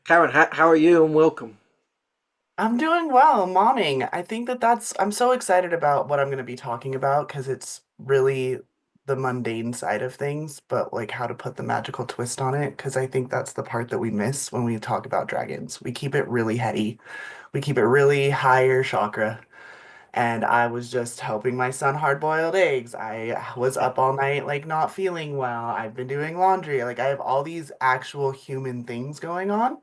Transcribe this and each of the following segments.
Karen, how are you and welcome? I'm doing well, momming. I think I'm so excited about what I'm going to be talking about because it's really the mundane side of things, but like how to put the magical twist on it. Because I think that's the part that we miss when we talk about dragons. We keep it really heady, we keep it really higher chakra. And I was just helping my son hard-boiled eggs. I was up all night, like not feeling well. I've been doing laundry. Like I have all these actual human things going on.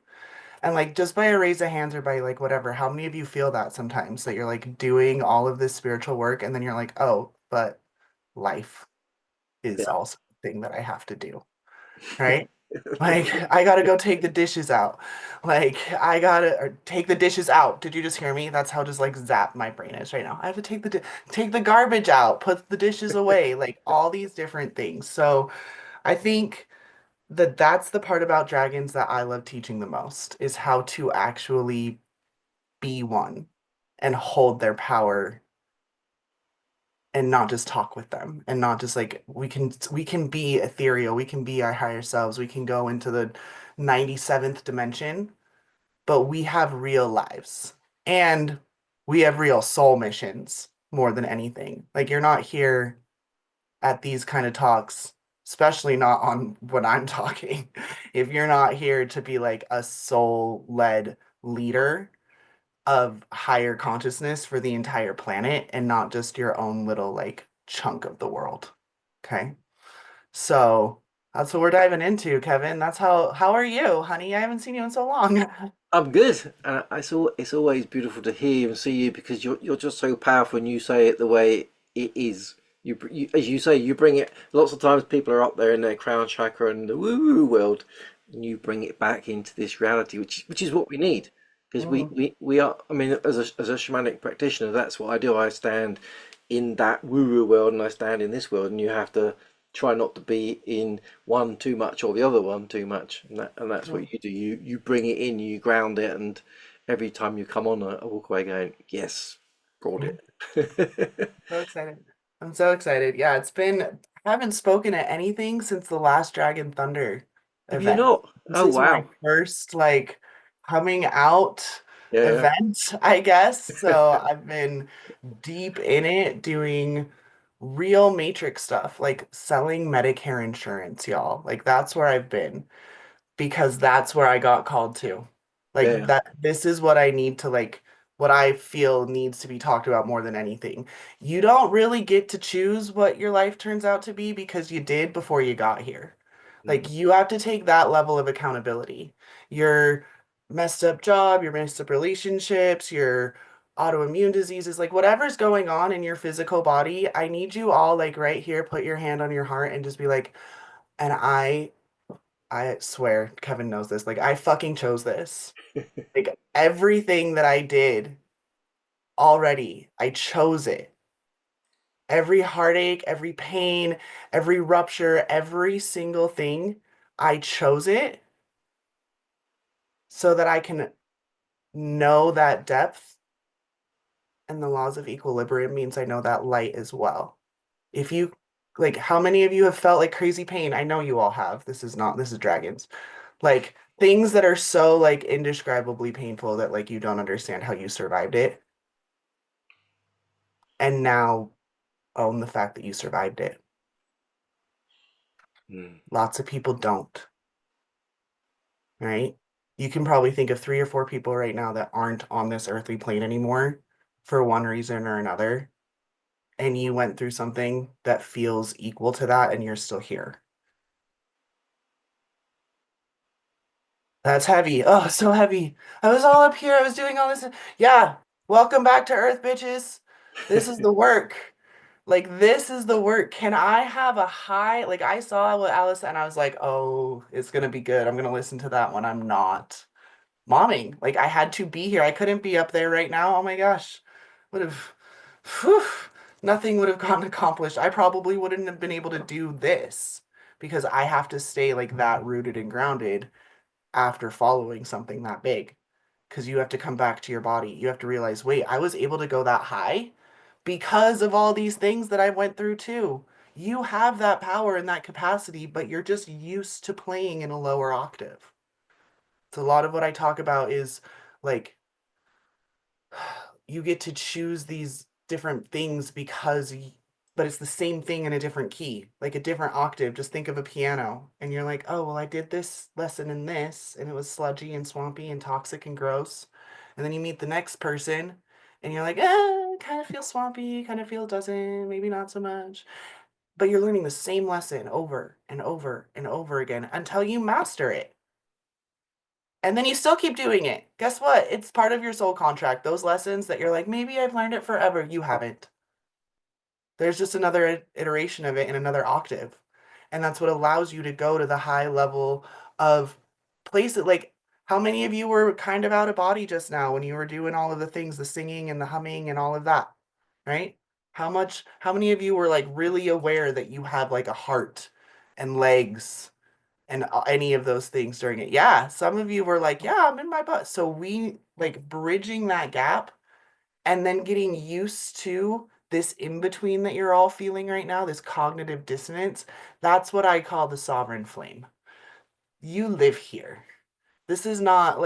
And like just by a raise of hands or by like whatever, how many of you feel that sometimes that you're like doing all of this spiritual work and then you're like, oh, but life is Yeah. also a thing that I have to do, right? Like I gotta go take the dishes out. Like I gotta or take the dishes out. Did you just hear me? That's how just like zap my brain is right now. I have to take the garbage out, put the dishes away, like all these different things. So I think that's the part about dragons that I love teaching the most is how to actually be one and hold their power and not just talk with them and not just like we can be ethereal, we can be our higher selves, we can go into the 97th dimension, but we have real lives and we have real soul missions more than anything. Like you're not here at these kind of talks, especially not on when I'm talking, if you're not here to be like a soul-led leader of higher consciousness for the entire planet and not just your own little like chunk of the world. Okay. So that's what we're diving into, Kevin. How are you, honey? I haven't seen you in so long. I'm good. It's always beautiful to hear and see you because you're just so powerful and you say it the way it is. As you say, you bring it. Lots of times people are up there in their crown chakra and the woo woo world, and you bring it back into this reality, which is what we need. Because Mhm. we are. I mean, as a shamanic practitioner, that's what I do. I stand in that woo woo world and I stand in this world, and you have to try not to be in one too much or the other one too much, and that's what you do. You bring it in, you ground it, and every time you come on, I walk away going, yes, brought Mhm. it. So excited. I'm so excited. Yeah, I haven't spoken at anything since the last Dragon Thunder Have you event. not? This Oh is my wow. first like coming out Yeah, event, I guess. So I've been deep in it doing real matrix stuff, like selling Medicare insurance, y'all. Like that's where I've been because that's where I got called to. Like yeah. this is what I need to like what I feel needs to be talked about more than anything. You don't really get to choose what your life turns out to be because you did before you got here. Mm. Like you have to take that level of accountability. Your messed up job, your messed up relationships, your autoimmune diseases, like whatever's going on in your physical body, I need you all like right here, put your hand on your heart and just be like, and I swear, Kevin knows this. Like, I fucking chose this. Like, everything that I did already, I chose it. Every heartache, every pain, every rupture, every single thing, I chose it so that I can know that depth and the laws of equilibrium means I know that light as well. If you, like, how many of you have felt like crazy pain? I know you all have. This is dragons. Like things that are so like indescribably painful that like you don't understand how you survived it and now own the fact that you survived it. Mm. Lots of people don't, right? You can probably think of three or four people right now that aren't on this earthly plane anymore for one reason or another, and you went through something that feels equal to that and you're still here. That's heavy. Oh, so heavy. I was all up here. I was doing all this. Yeah. Welcome back to Earth, bitches. This is the work. Like, this is the work. Can I have a high? Like, I saw what Alice said, and I was like, oh, it's going to be good. I'm going to listen to that one. I'm not momming. Like, I had to be here. I couldn't be up there right now. Oh my gosh. Would have, whew, nothing would have gotten accomplished. I probably wouldn't have been able to do this because I have to stay like that rooted and grounded after following something that big because you have to come back to your body. You have to realize, wait, I was able to go that high because of all these things that I went through too. You have that power and that capacity, but you're just used to playing in a lower octave. So a lot of what I talk about is like you get to choose these different things but it's the same thing in a different key, like a different octave. Just think of a piano and you're like, oh, well, I did this lesson in this and it was sludgy and swampy and toxic and gross. And then you meet the next person and you're like, kind of feels swampy, kind of feel doesn't, maybe not so much. But you're learning the same lesson over and over and over again until you master it. And then you still keep doing it. Guess what? It's part of your soul contract. Those lessons that you're like, maybe I've learned it forever. You haven't. There's just another iteration of it in another octave. And that's what allows you to go to the high level of places. Like, how many of you were kind of out of body just now when you were doing all of the things, the singing and the humming and all of that, right? How many of you were like really aware that you have like a heart and legs and any of those things during it? Yeah, some of you were like, yeah, I'm in my butt. So we like bridging that gap and then getting used to this in between that you're all feeling right now, this cognitive dissonance. That's what I call the sovereign flame. You live here. This is not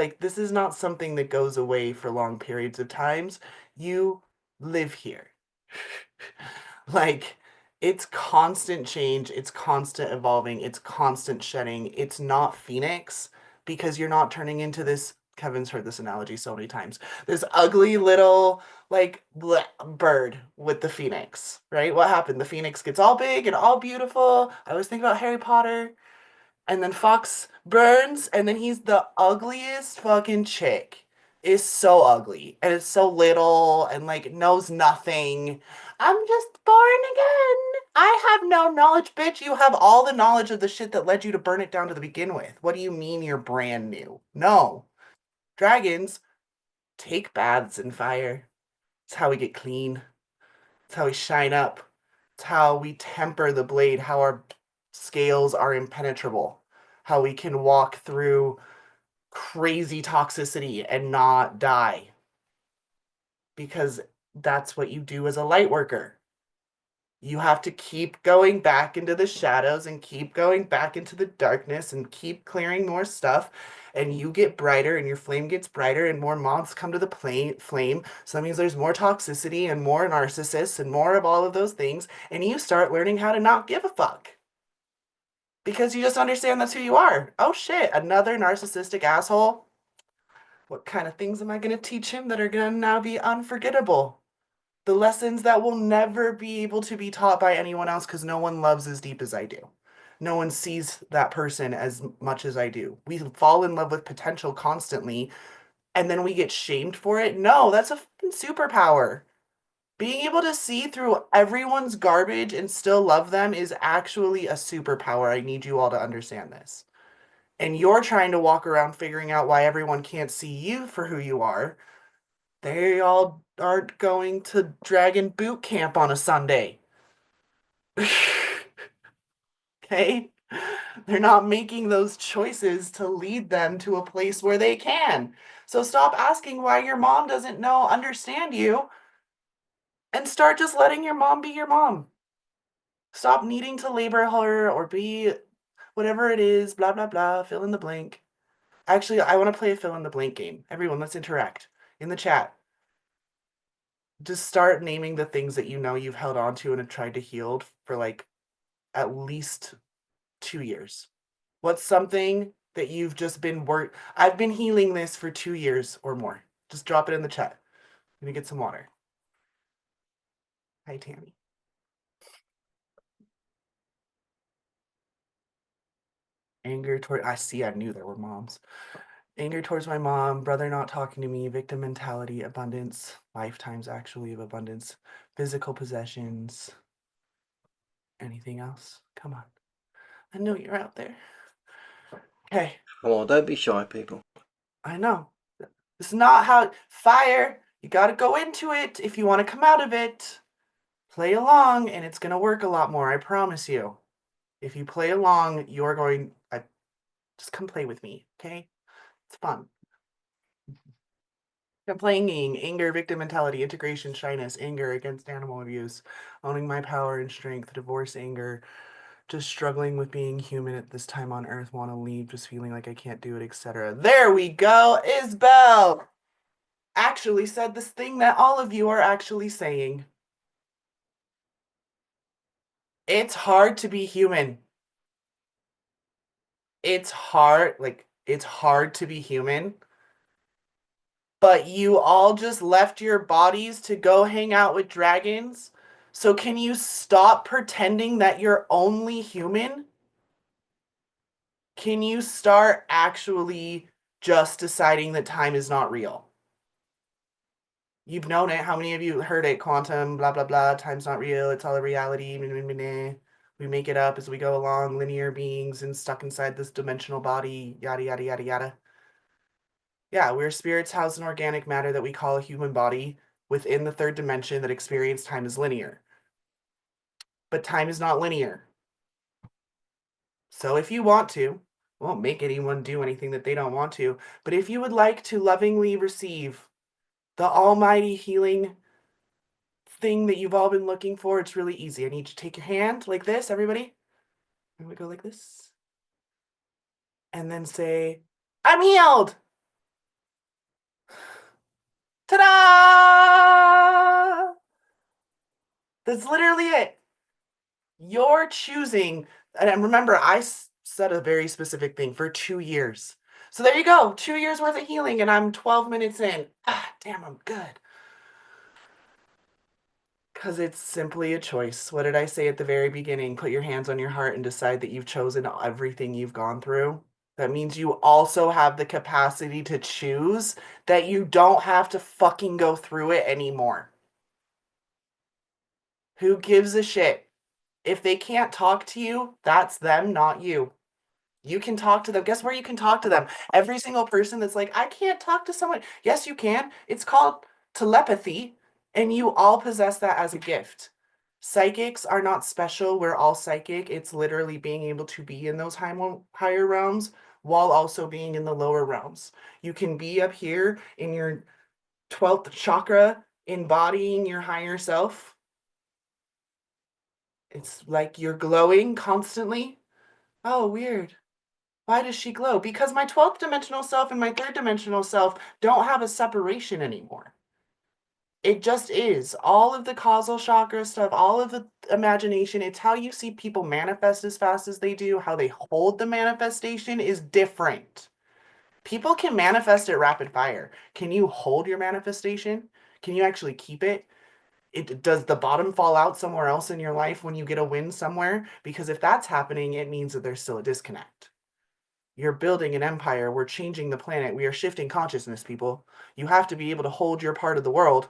something that goes away for long periods of times. You live here. Like, it's constant change, it's constant evolving, it's constant shedding. It's not Phoenix because you're not turning into this. Kevin's heard this analogy so many times. This ugly little like bleh, bird with the phoenix, right? What happened? The phoenix gets all big and all beautiful. I always think about Harry Potter. And then Fox burns, and then he's the ugliest fucking chick. Is so ugly, and it's so little, and like knows nothing. I'm just born again. I have no knowledge, bitch. You have all the knowledge of the shit that led you to burn it down to the begin with. What do you mean you're brand new? No. Dragons take baths in fire. It's how we get clean. It's how we shine up. It's how we temper the blade, how our scales are impenetrable, how we can walk through crazy toxicity and not die. Because that's what you do as a light worker. You have to keep going back into the shadows and keep going back into the darkness and keep clearing more stuff. And you get brighter and your flame gets brighter and more moths come to the flame. So that means there's more toxicity and more narcissists and more of all of those things. And you start learning how to not give a fuck because you just understand that's who you are. Oh shit, another narcissistic asshole. What kind of things am I going to teach him that are going to now be unforgettable? The lessons that will never be able to be taught by anyone else because no one loves as deep as I do. No one sees that person as much as I do. We fall in love with potential constantly and then we get shamed for it. No, that's a superpower. Being able to see through everyone's garbage and still love them is actually a superpower. I need you all to understand this. And you're trying to walk around figuring out why everyone can't see you for who you are. They all aren't going to Dragon Boot Camp on a Sunday. Okay? They're not making those choices to lead them to a place where they can. So stop asking why your mom doesn't know, understand you, and start just letting your mom be your mom. Stop needing to labor her or be whatever it is, blah, blah, blah, fill in the blank. Actually, I want to play a fill in the blank game. Everyone, let's interact in the chat. Just start naming the things that you know you've held on to and have tried to heal for like at least 2 years. What's something that you've just been I've been healing this for 2 years or more. Just drop it in the chat. Let me get some water. Hi, Tammy. Anger toward, I knew there were moms. Anger towards my mom, brother not talking to me, victim mentality, abundance, lifetimes actually of abundance, physical possessions. Anything else? Come on. I know you're out there. Okay, Come on, don't be shy, people. I know. It's not how fire. You got to go into it if you want to come out of it. Play along and it's going to work a lot more, I promise you. If you play along, you're going just come play with me, okay? It's fun. Complaining, anger, victim mentality, integration, shyness, anger against animal abuse, owning my power and strength, divorce, anger, Just struggling with being human at this time on Earth, want to leave, just feeling like I can't do it, etc. There we go. Isbel actually said this thing that all of you are actually saying. It's hard to be human. It's hard, it's hard to be human. But you all just left your bodies to go hang out with dragons. So can you stop pretending that you're only human? Can you start actually just deciding that time is not real? You've known it. How many of you heard it? Quantum, blah, blah, blah. Time's not real. It's all a reality. We make it up as we go along, linear beings and stuck inside this dimensional body, yada, yada, yada, yada. Yeah, we're spirits housed in organic matter that we call a human body within the third dimension that experience time as linear. But time is not linear. So if you want to, won't make anyone do anything that they don't want to, but if you would like to lovingly receive the almighty healing thing that you've all been looking for, it's really easy. I need you to take your hand like this, everybody. And we go like this. And then say, I'm healed. Ta-da! That's literally it. You're choosing, and remember, I said a very specific thing for 2 years. So there you go, 2 years worth of healing, and I'm 12 minutes in. Ah, damn, I'm good. Because it's simply a choice. What did I say at the very beginning? Put your hands on your heart and decide that you've chosen everything you've gone through. That means you also have the capacity to choose that you don't have to fucking go through it anymore. Who gives a shit? If they can't talk to you, that's them, not you. You can talk to them. Guess where you can talk to them? Every single person that's like, I can't talk to someone. Yes, you can. It's called telepathy, and you all possess that as a gift. Psychics are not special. We're all psychic. It's literally being able to be in those higher realms while also being in the lower realms. You can be up here in your 12th chakra, embodying your higher self. It's like you're glowing constantly. Oh, weird. Why does she glow? Because my 12th dimensional self and my third dimensional self don't have a separation anymore. It just is. All of the causal chakra stuff, all of the imagination, it's how you see people manifest as fast as they do, how they hold the manifestation is different. People can manifest at rapid fire. Can you hold your manifestation? Can you actually keep it? Does the bottom fall out somewhere else in your life when you get a win somewhere? Because if that's happening, it means that there's still a disconnect. You're building an empire. We're changing the planet. We are shifting consciousness, people. You have to be able to hold your part of the world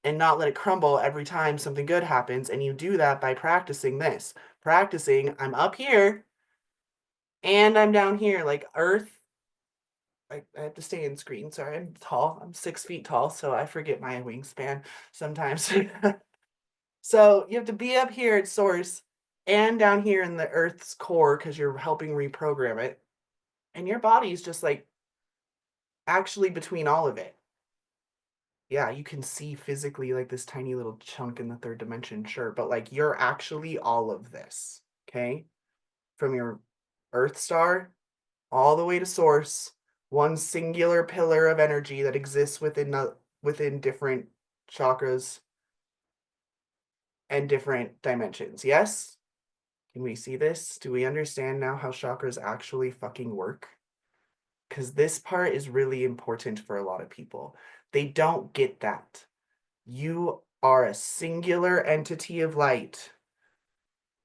and not let it crumble every time something good happens. And you do that by practicing this. Practicing, I'm up here and I'm down here, like Earth. I have to stay in screen. Sorry, I'm tall. I'm 6 feet tall, so I forget my wingspan sometimes. So you have to be up here at source and down here in the Earth's core because you're helping reprogram it. And your body's just like actually between all of it. Yeah, you can see physically like this tiny little chunk in the third dimension, sure, but like you're actually all of this, okay? From your Earth star all the way to source, one singular pillar of energy that exists within different chakras and different dimensions. Yes? Can we see this? Do we understand now how chakras actually fucking work? Because this part is really important for a lot of people. They don't get that. You are a singular entity of light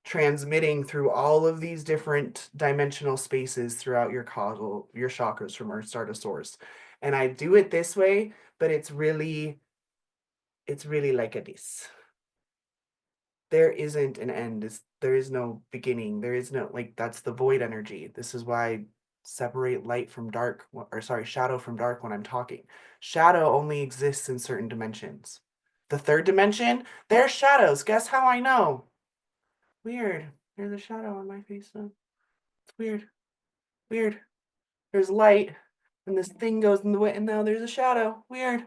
transmitting through all of these different dimensional spaces throughout your chakras from Earth star to source. And I do it this way, but it's really like a this. There isn't an end. There is no beginning. There is no, like, that's the void energy. This is why I separate light from dark, or sorry, shadow from dark when I'm talking. Shadow only exists in certain dimensions. The third dimension, there's shadows. Guess how I know? Weird. There's a shadow on my face now. It's weird. Weird. There's light, and this thing goes in the way, and now there's a shadow. Weird.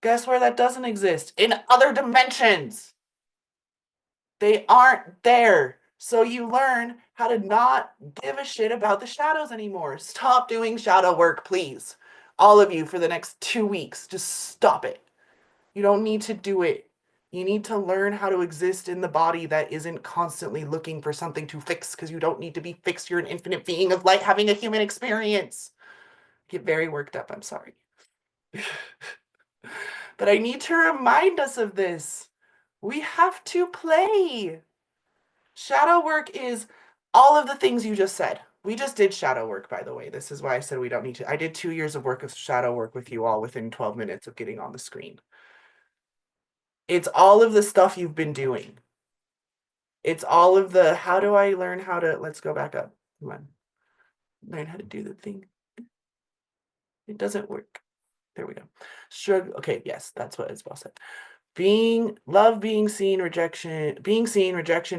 Guess where that doesn't exist? In other dimensions. They aren't there. So you learn how to not give a shit about the shadows anymore. Stop doing shadow work, please. All of you for the next 2 weeks. Just stop it. You don't need to do it. You need to learn how to exist in the body that isn't constantly looking for something to fix because you don't need to be fixed. You're an infinite being of light having a human experience. Get very worked up. I'm sorry. But I need to remind us of this. We have to play. Shadow work is all of the things you just said. We just did shadow work, by the way. This is why I said we don't need to. I did 2 years of work of shadow work with you all within 12 minutes of getting on the screen. It's all of the stuff you've been doing. It's all of the, how do I learn how to, let's go back up. Come on. Learn how to do the thing. It doesn't work. There we go. Struggle. Okay, yes, that's what Isabel said. Being seen, rejection,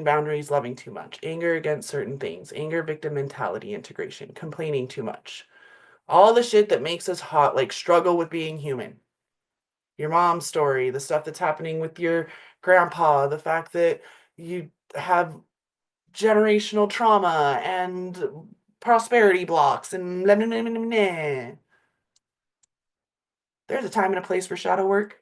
boundaries, loving too much, anger against certain things, anger, victim mentality, integration, complaining too much. All the shit that makes us hot, like struggle with being human. Your mom's story, the stuff that's happening with your grandpa, the fact that you have generational trauma and prosperity blocks and blah, blah, blah, blah, blah. There's a time and a place for shadow work.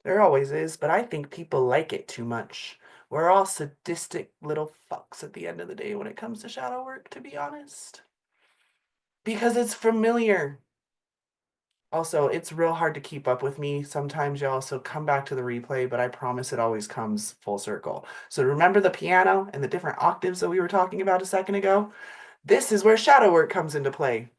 There always is, but I think people like it too much. We're all sadistic little fucks at the end of the day when it comes to shadow work, to be honest. Because it's familiar. Also, it's real hard to keep up with me. Sometimes you also come back to the replay, but I promise it always comes full circle. So remember the piano and the different octaves that we were talking about a second ago? This is where shadow work comes into play.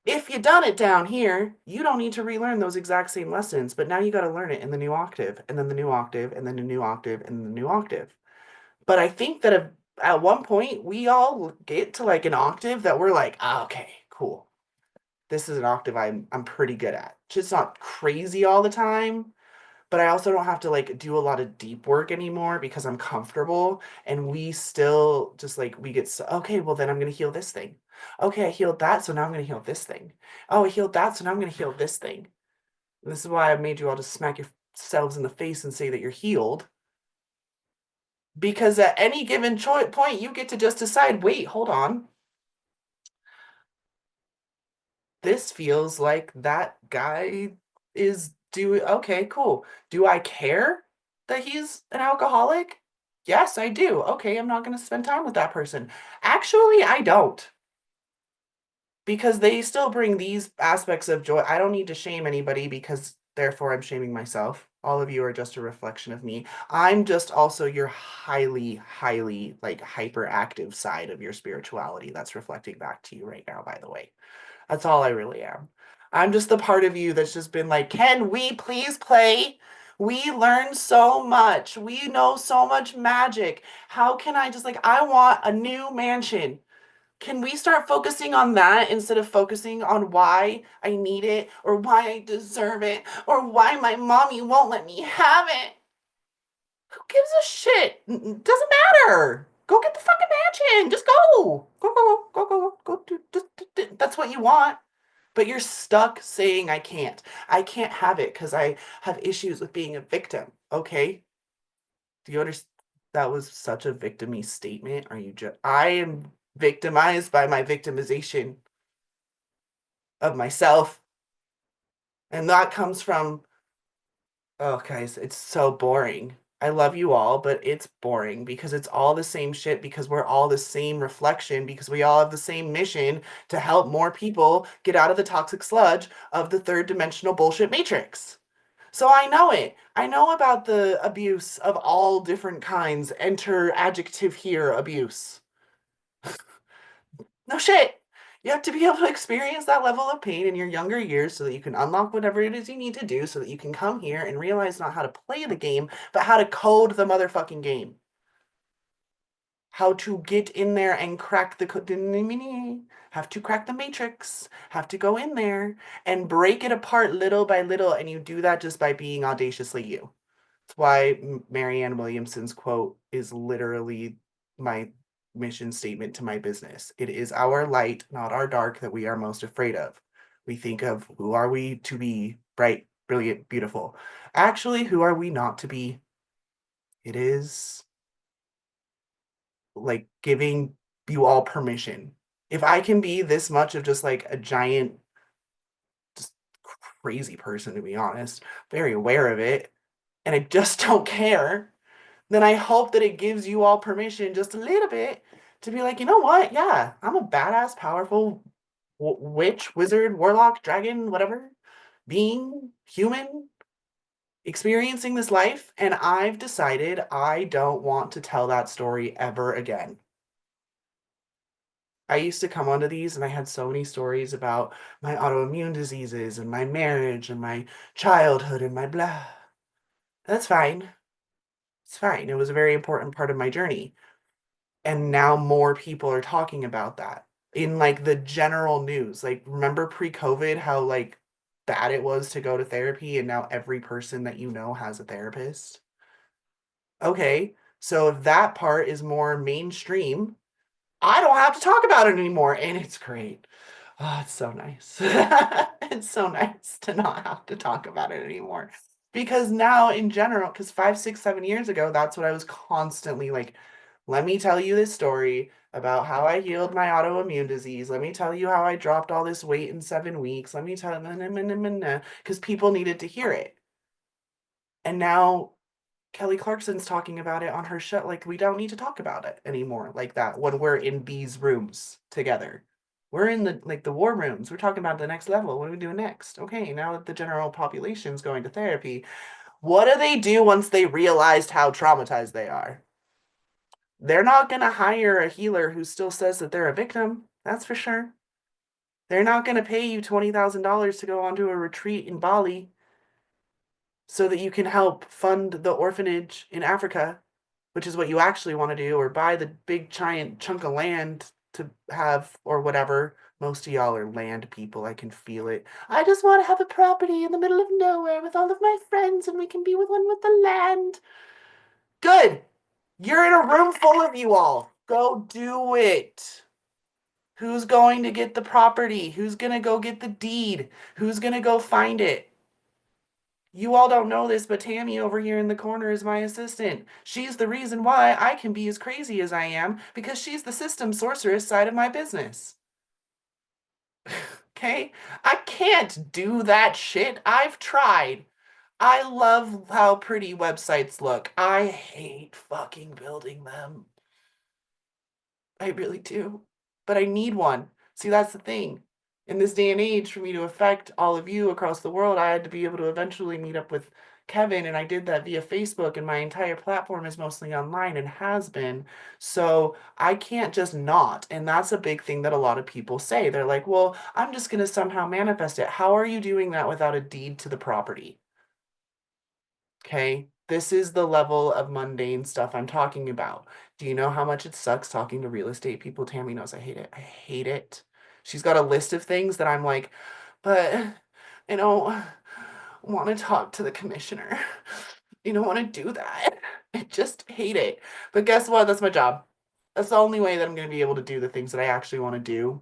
If you done it down here, you don't need to relearn those exact same lessons, but now you got to learn it in the new octave, and then the new octave, and then the new octave, and the new octave. But I think that at one point we all get to like an octave that we're like, okay, cool. This is an octave I'm pretty good at. Just not crazy all the time, but I also don't have to like do a lot of deep work anymore because I'm comfortable, and we still just like we get so, okay, well then I'm going to heal this thing. Okay, I healed that, so now I'm going to heal this thing. Oh, I healed that, so now I'm going to heal this thing. And this is why I made you all just smack yourselves in the face and say that you're healed, because at any given point you get to just decide, wait, hold on. This feels like that guy is doing okay, cool. Do I care that he's an alcoholic? Yes, I do. Okay, I'm not going to spend time with that person. Actually, I don't. Because they still bring these aspects of joy. I don't need to shame anybody because therefore I'm shaming myself. All of you are just a reflection of me. I'm just also your highly, highly like hyperactive side of your spirituality that's reflecting back to you right now, by the way. That's all I really am. I'm just the part of you that's just been like, can we please play? We learn so much. We know so much magic. How can I just like, I want a new mansion. Can we start focusing on that instead of focusing on why I need it or why I deserve it or why my mommy won't let me have it? Who gives a shit? Doesn't matter. Go get the fucking mansion. Just go. Go. That's what you want. But you're stuck saying I can't. I can't have it because I have issues with being a victim. Okay. Do you understand? That was such a victim-y statement. Are you just, I am victimized by my victimization of myself. And that comes from, oh, guys, it's so boring. I love you all, but it's boring because it's all the same shit because we're all the same reflection because we all have the same mission to help more people get out of the toxic sludge of the third dimensional bullshit matrix. So I know it. I know about the abuse of all different kinds. Enter adjective here, abuse. No shit. You have to be able to experience that level of pain in your younger years so that you can unlock whatever it is you need to do so that you can come here and realize not how to play the game, but how to code the motherfucking game. How to get in there and crack the have to crack the matrix, have to go in there and break it apart little by little, and you do that just by being audaciously you. That's why Marianne Williamson's quote is literally my mission statement to my business. It is our light, not our dark, that we are most afraid of. We think of who are we to be bright, brilliant, beautiful. Actually, who are we not to be? It is like giving you all permission. If I can be this much of just like a giant, just crazy person, to be honest, very aware of it, and I just don't care, then I hope that it gives you all permission just a little bit to be like, you know what? Yeah, I'm a badass, powerful witch, wizard, warlock, dragon, whatever, being, human, experiencing this life, and I've decided I don't want to tell that story ever again. I used to come onto these and I had so many stories about my autoimmune diseases and my marriage and my childhood and my blah. That's fine. It's fine. It was a very important part of my journey. And now more people are talking about that in like the general news. Like, remember pre-COVID how like bad it was to go to therapy, and now every person that you know has a therapist? Okay, so if that part is more mainstream, I don't have to talk about it anymore, and it's great. Oh, it's so nice. It's so nice to not have to talk about it anymore. Because now, in general, because 5, 6, 7 years ago, that's what I was constantly like, let me tell you this story about how I healed my autoimmune disease. Let me tell you how I dropped all this weight in 7 weeks. Let me tell you, because people needed to hear it. And now Kelly Clarkson's talking about it on her show. Like, we don't need to talk about it anymore like that when we're in these rooms together. We're in the war rooms. We're talking about the next level. What are we doing next? Okay, now that the general population's going to therapy, what do they do once they realized how traumatized they are? They're not going to hire a healer who still says that they're a victim. That's for sure. They're not going to pay you $20,000 to go onto a retreat in Bali so that you can help fund the orphanage in Africa, which is what you actually want to do, or buy the big giant chunk of land to have, or whatever. Most of y'all are land people. I can feel it. I just want to have a property in the middle of nowhere with all of my friends, and we can be with one with the land. Good. You're in a room full of you all. Go do it. Who's going to get the property? Who's going to go get the deed? Who's going to go find it? You all don't know this, but Tammy over here in the corner is my assistant. She's the reason why I can be as crazy as I am, because she's the system sorceress side of my business. Okay? I can't do that shit. I've tried. I love how pretty websites look. I hate fucking building them. I really do. But I need one. See, that's the thing. In this day and age, for me to affect all of you across the world, I had to be able to eventually meet up with Kevin, and I did that via Facebook, and my entire platform is mostly online and has been. So I can't just not. And that's a big thing that a lot of people say. They're like, well, I'm just going to somehow manifest it. How are you doing that without a deed to the property? Okay, this is the level of mundane stuff I'm talking about. Do you know how much it sucks talking to real estate people? Tammy knows I hate it. I hate it. She's got a list of things that I'm like, but I don't want to talk to the commissioner. You don't want to do that. I just hate it. But guess what? That's my job. That's the only way that I'm going to be able to do the things that I actually want to do,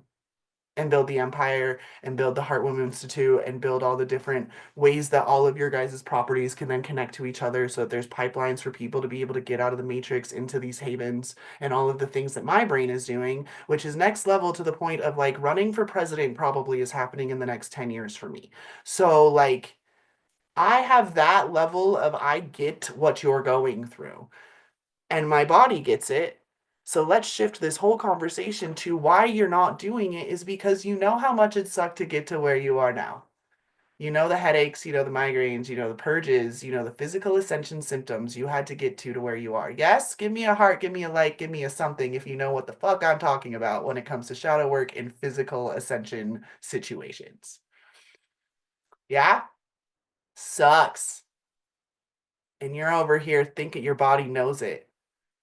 and build the empire and build the Heartwoman Institute and build all the different ways that all of your guys' properties can then connect to each other, so that there's pipelines for people to be able to get out of the matrix into these havens, and all of the things that my brain is doing, which is next level to the point of like running for president probably is happening in the next 10 years for me. So like, I have that level of, I get what you're going through and my body gets it. So let's shift this whole conversation to why you're not doing it is because you know how much it sucked to get to where you are now. You know the headaches, you know the migraines, you know the purges, you know the physical ascension symptoms you had to get to where you are. Yes, give me a heart, give me a like, give me a something if you know what the fuck I'm talking about when it comes to shadow work in physical ascension situations. Yeah? Sucks. And you're over here thinking your body knows it.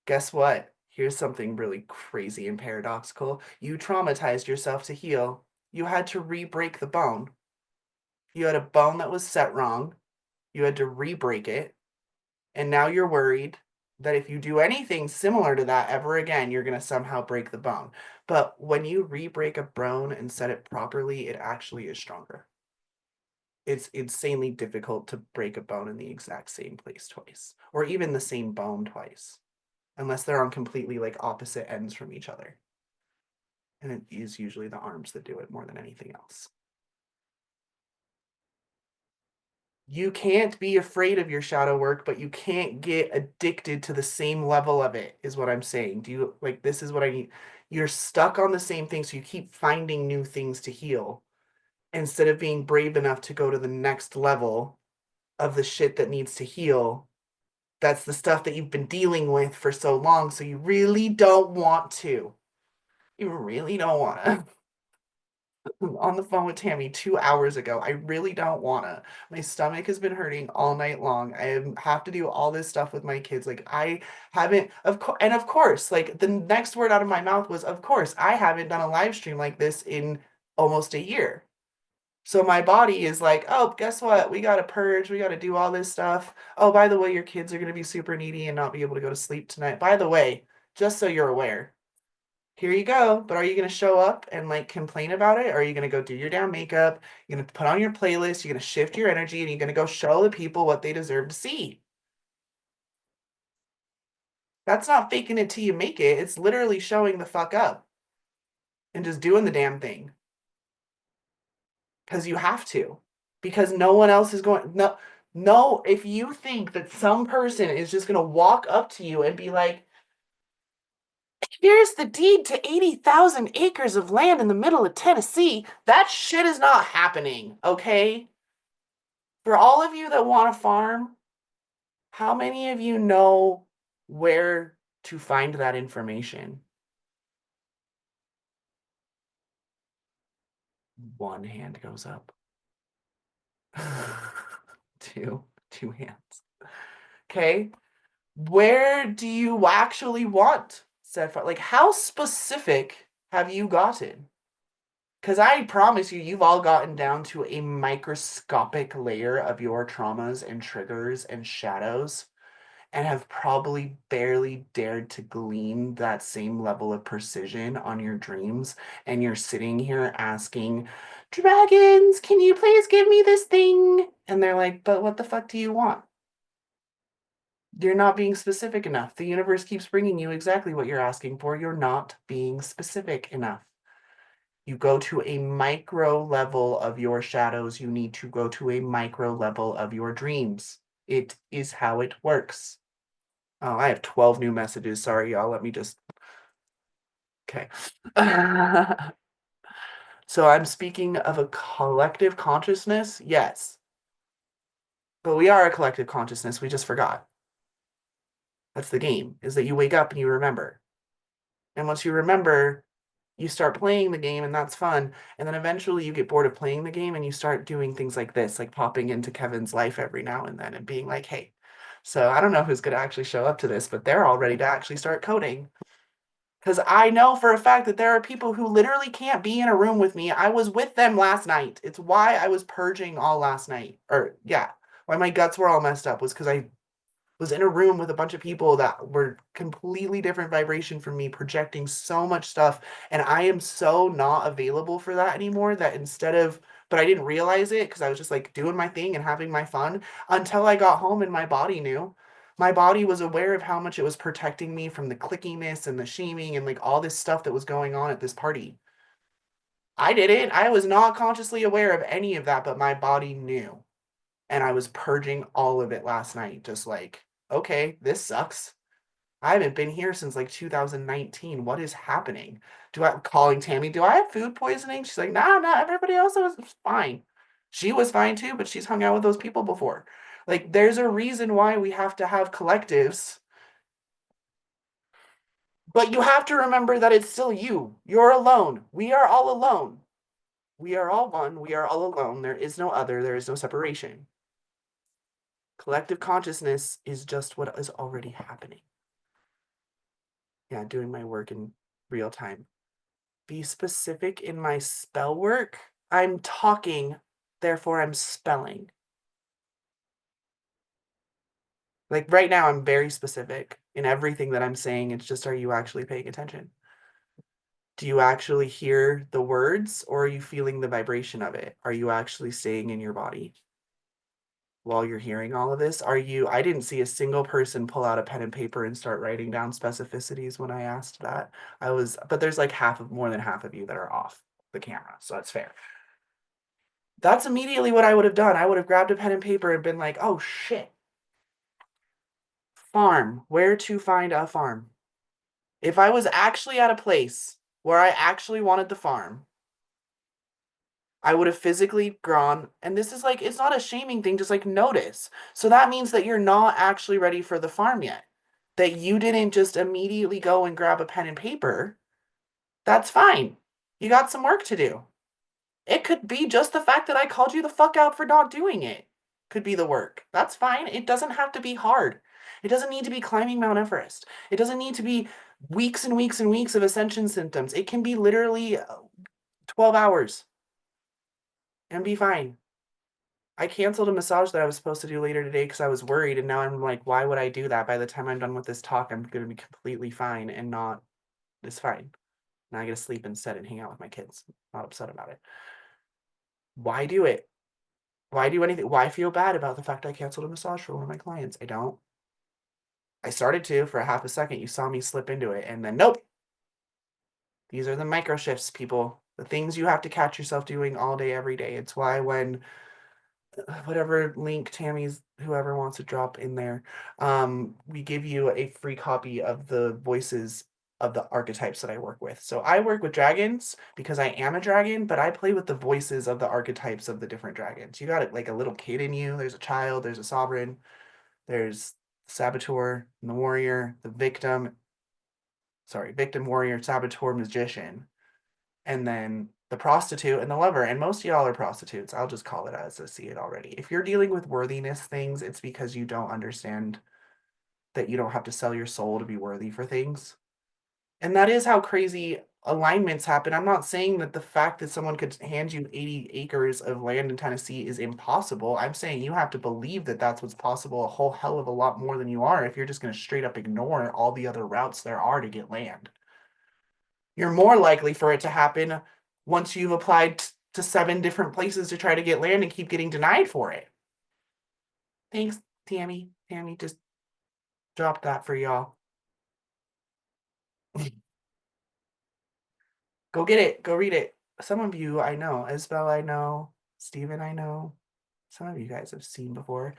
Guess what? Here's something really crazy and paradoxical. You traumatized yourself to heal. You had to re-break the bone. You had a bone that was set wrong. You had to re-break it. And now you're worried that if you do anything similar to that ever again, you're going to somehow break the bone. But when you re-break a bone and set it properly, it actually is stronger. It's insanely difficult to break a bone in the exact same place twice, or even the same bone twice. unless they're on completely like opposite ends from each other. And it is usually the arms that do it more than anything else. You can't be afraid of your shadow work, but you can't get addicted to the same level of it, is what I'm saying. Do you like this is what I need? You're stuck on the same thing, so you keep finding new things to heal instead of being brave enough to go to the next level of the shit that needs to heal. That's the stuff that you've been dealing with for so long, so you really don't want to. You really don't want to. On the phone with Tammy 2 hours ago. I really don't wanna. My stomach has been hurting all night long. have to do all this stuff with my kids. Like I haven't, of course, and of course, like the next word out of my mouth was, of course, I haven't done a live stream like this in almost a year. So my body is like, oh, guess what? We gotta purge. We gotta do all this stuff. Oh, by the way, your kids are gonna be super needy and not be able to go to sleep tonight. By the way, just so you're aware, here you go. But are you going to show up and like complain about it? Or are you going to go do your damn makeup? You're going to put on your playlist. You're going to shift your energy and you're going to go show the people what they deserve to see. That's not faking it till you make it. It's literally showing the fuck up and just doing the damn thing because you have to, because no one else is going. No, no, if you think that some person is just going to walk up to you and be like, here's the deed to 80,000 acres of land in the middle of Tennessee. That shit is not happening, okay? For all of you that want to farm, how many of you know where to find that information? One hand goes up. Two hands. Okay? Where do you actually want said farm? Like, how specific have you gotten? Because I promise you, you've all gotten down to a microscopic layer of your traumas and triggers and shadows and have probably barely dared to glean that same level of precision on your dreams. And you're sitting here asking, dragons, can you please give me this thing? And they're like, but what the fuck do you want? You're not being specific enough. The universe keeps bringing you exactly what you're asking for. You're not being specific enough. You go to a micro level of your shadows. You need to go to a micro level of your dreams. It is how it works. Oh, I have 12 new messages. Sorry, y'all. Let me just. Okay. So I'm speaking of a collective consciousness. Yes. But we are a collective consciousness. We just forgot. That's the game, is that you wake up and you remember. And once you remember, you start playing the game and that's fun. And then eventually you get bored of playing the game and you start doing things like this, like popping into Kevin's life every now and then and being like, hey, so I don't know who's going to actually show up to this, but they're all ready to actually start coding. Because I know for a fact that there are people who literally can't be in a room with me. I was with them last night. It's why I was purging all last night. Or, yeah, why my guts were all messed up was because I was in a room with a bunch of people that were completely different vibration from me, projecting so much stuff. And I am so not available for that anymore that instead of, but I didn't realize it because I was just like doing my thing and having my fun until I got home and my body knew. My body was aware of how much it was protecting me from the clickiness and the shaming and like all this stuff that was going on at this party. I didn't. I was not consciously aware of any of that, but my body knew. And I was purging all of it last night, just like, okay, this sucks. I haven't been here since like 2019. What is happening? Calling Tammy, do I have food poisoning? She's like, nah, nah, everybody else was fine. She was fine too, but she's hung out with those people before. Like, there's a reason why we have to have collectives, but you have to remember that it's still you. You're alone. We are all alone. We are all one. We are all alone. There is no other. There is no separation. Collective consciousness is just what is already happening. Yeah, doing my work in real time. Be specific in my spell work. I'm talking, therefore I'm spelling. Like right now, I'm very specific in everything that I'm saying. It's just, are you actually paying attention? Do you actually hear the words or are you feeling the vibration of it? Are you actually staying in your body? while you're hearing all of this? I didn't see a single person pull out a pen and paper and start writing down specificities when I asked that. But there's like more than half of you that are off the camera, so that's fair. That's immediately what I would have done. I would have grabbed a pen and paper and been like, oh shit, farm, where to find a farm. If I was actually at a place where I actually wanted the farm, I would have physically gone, and this is like, it's not a shaming thing, just like notice. So that means that you're not actually ready for the farm yet. That you didn't just immediately go and grab a pen and paper. That's fine. You got some work to do. It could be just the fact that I called you the fuck out for not doing it. Could be the work. That's fine. It doesn't have to be hard. It doesn't need to be climbing Mount Everest. It doesn't need to be weeks and weeks and weeks of ascension symptoms. It can be literally 12 hours and be fine. I canceled a massage that I was supposed to do later today because I was worried, and now I'm like, why would I do that? By the time I'm done with this talk, I'm going to be completely fine and not, it's fine. Now I get to sleep instead and hang out with my kids. Not upset about it. Why do it? Why do anything? Why feel bad about the fact I canceled a massage for one of my clients? I don't. I started to for a half a second. You saw me slip into it, and then nope. These are the micro shifts, people. The things you have to catch yourself doing all day, every day. It's why when whatever link Tammy's whoever wants to drop in there, we give you a free copy of the voices of the archetypes that I work with. So I work with dragons because I am a dragon, but I play with the voices of the archetypes of the different dragons. You got it like a little kid in you. There's a child. There's a sovereign. There's the saboteur, the warrior, the victim. Sorry, victim, warrior, saboteur, magician, and then the prostitute and the lover. And most of y'all are prostitutes. I'll just call it as I see it already. If you're dealing with worthiness things, it's because you don't understand that you don't have to sell your soul to be worthy for things. And that is how crazy alignments happen. I'm not saying that the fact that someone could hand you 80 acres of land in Tennessee is impossible. I'm saying you have to believe that that's what's possible a whole hell of a lot more than you are if you're just going to straight up ignore all the other routes there are to get land. You're more likely for it to happen once you've applied to 7 different places to try to get land and keep getting denied for it. Thanks, Tammy. Tammy just dropped that for y'all. Go get it. Go read it. Some of you I know. Isabel I know. Steven I know. Some of you guys have seen before.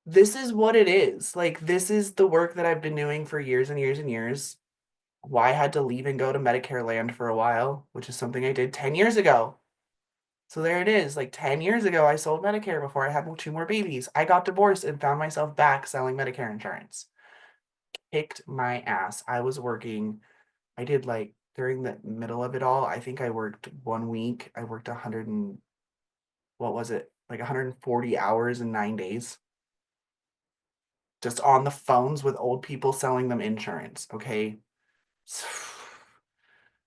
This is what it is. Like, this is the work that I've been doing for years and years and years. Why I had to leave and go to Medicare land for a while, which is something I did 10 years ago. So there it is. Like 10 years ago, I sold Medicare before I had 2 more babies. I got divorced and found myself back selling Medicare insurance. Kicked my ass. I was working. I did like during the middle of it all, I think I worked 1 week. I worked 100 and what was it? Like 140 hours in 9 days. Just on the phones with old people selling them insurance. Okay.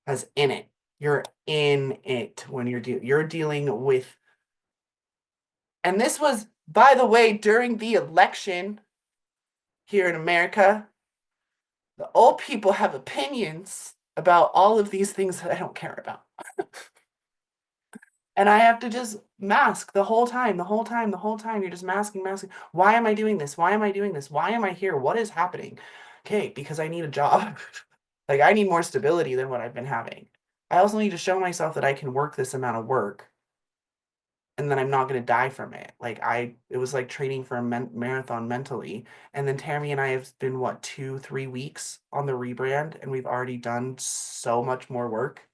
As in it. You're in it when you're dealing with. And this was, by the way, during the election here in America. The old people have opinions about all of these things that I don't care about. And I have to just mask the whole time, the whole time, the whole time. You're just masking, masking. Why am I doing this? Why am I doing this? Why am I here? What is happening? Okay, because I need a job. Like, I need more stability than what I've been having. I also need to show myself that I can work this amount of work and then I'm not going to die from it. It was like training for a marathon mentally. And then Tammy and I have been, what, 2, 3 weeks on the rebrand, and we've already done so much more work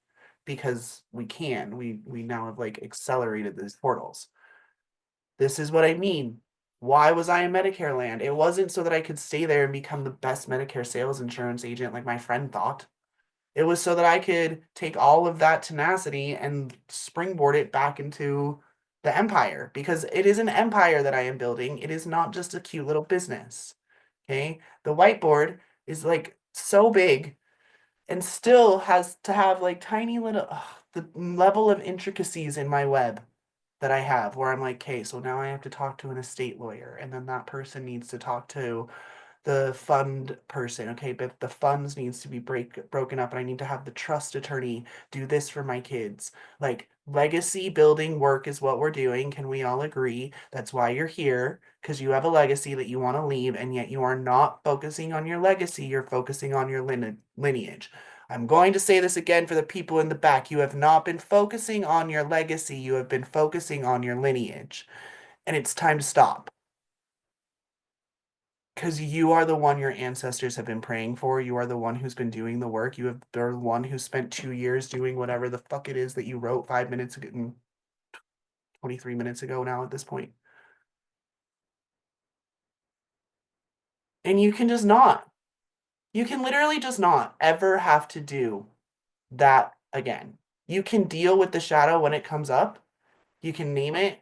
because we can. We now have like accelerated these portals. This is what I mean. Why was I in Medicare land? It wasn't so that I could stay there and become the best Medicare sales insurance agent like my friend thought. It was so that I could take all of that tenacity and springboard it back into the empire, because it is an empire that I am building. It is not just a cute little business. Okay. The whiteboard is like so big and still has to have like tiny little, the level of intricacies in my web that I have where I'm like, okay, so now I have to talk to an estate lawyer, and then that person needs to talk to the fund person, okay, but the funds needs to be broken up, and I need to have the trust attorney do this for my kids. Like, legacy building work is what we're doing. Can we all agree? That's why you're here, because you have a legacy that you want to leave, and yet you are not focusing on your legacy, you're focusing on your lineage. I'm going to say this again for the people in the back. You have not been focusing on your legacy, you have been focusing on your lineage. And it's time to stop. Because you are the one your ancestors have been praying for. You are the one who's been doing the work. You have the one who spent 2 years doing whatever the fuck it is that you wrote 5 minutes ago, 23 minutes ago now at this point. And you can just not. You can literally just not ever have to do that again. You can deal with the shadow when it comes up. You can name it.